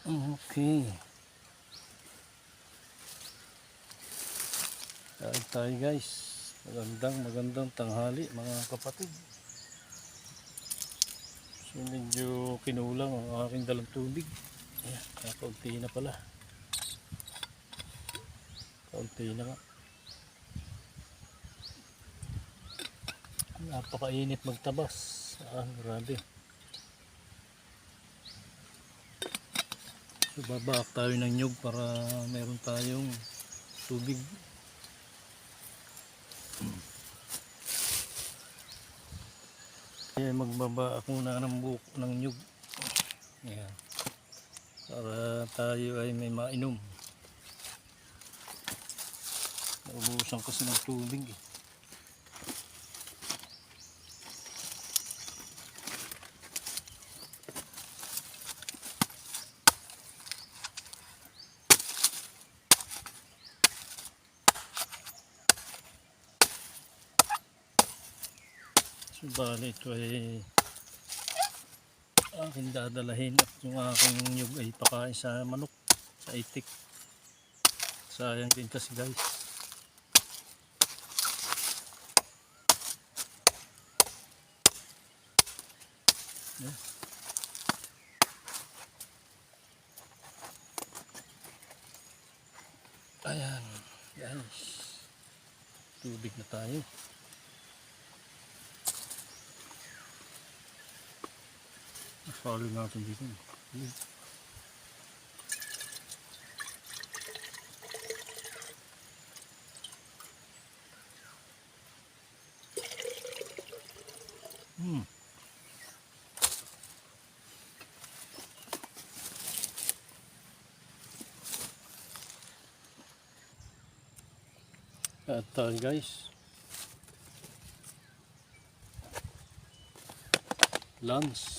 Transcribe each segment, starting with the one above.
Okay. Kain tayo guys. Magandang tanghali mga kapatid. So medyo kinulang ang aking dalang tubig. Ayan, kaunti na pala. Kaunti na nga. Napakainit magtabas. Grabe. So babaak tayo ng nyug para meron tayong tubig. Kaya magbabaak muna ng nyug. Ayan. Para tayo ay may mainom. Naubusan kasi ng tubig eh. So bali ito ay aking dadalahin at yung aking nyug ay pakain sa manok, sa itik. Sayang din kasi guys. Yeah. Ayan guys, tubig na tayo. Follow natin dito. At guys, lunch.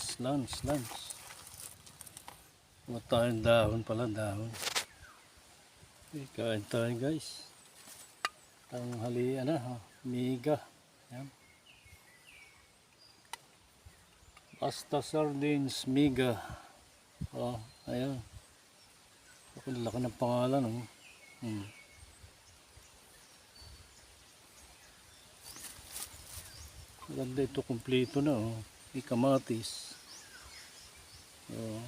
Huwag tayong dahon pala, dahon. Okay, kain tayo guys. Tanghalian na, miga. Ayan. Pasta sardines, miga. Oh, ayan. Laki ng pangalan. Oh. Maganda ito, kumpleto na. Oh. May kamatis. Oh.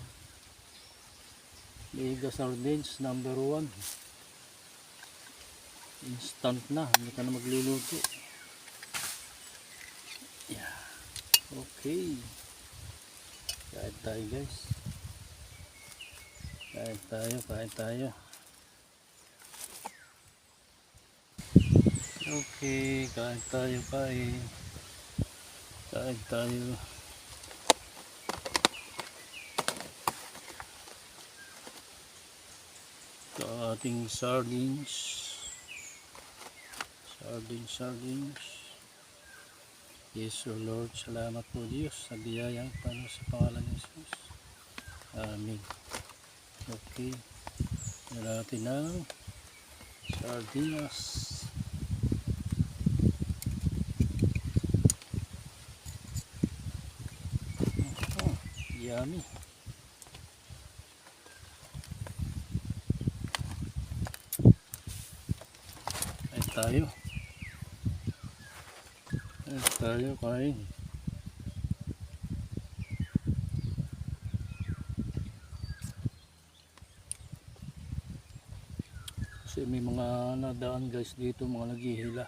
Miga sardines, number 1. Instant na, hindi ka na magluluto. Yeah. Okay. Kain tayo guys. Kain tayo. Okay, kain tayo. Kain tayo. Ito ang ating sardines. Yes, O Lord, salamat po Diyos sa biyayang Panginoon sa pangalan ni Jesus. Amen. Okay. Natin ng sardinas. Oh, yummy. Kain kain. Kasi may mga nadaan guys dito, mga naghihila.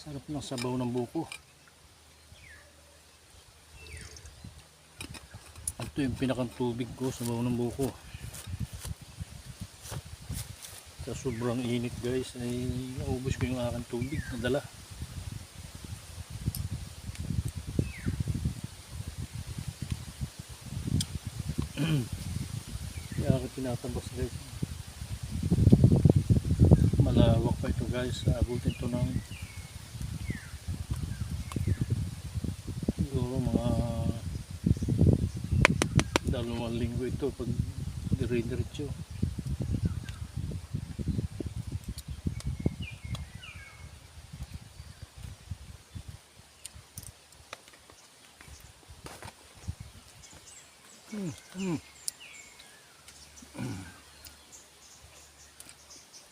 Sarap ng sabaw ng buko. Ito yung pinakang tubig ko, sabaw ng buko. Sa sobrang init guys, ay naubos ko yung aking tubig na dala. Kaya ako tinatabas guys. Malawak pa ito guys, abutin to ng siguro mga 2 linggo ito pag dire-diretso.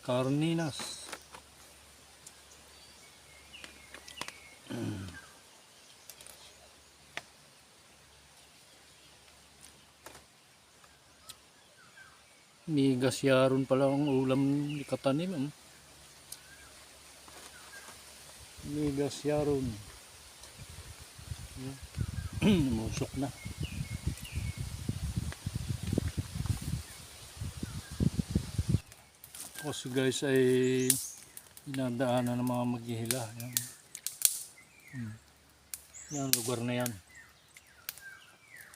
Carninas. May gasyaron pala ang ulam ni Katanim. May gasyaron. Musok na. Kasi guys ay dinadaanan ng mga maghihila. Yan lugar na yan.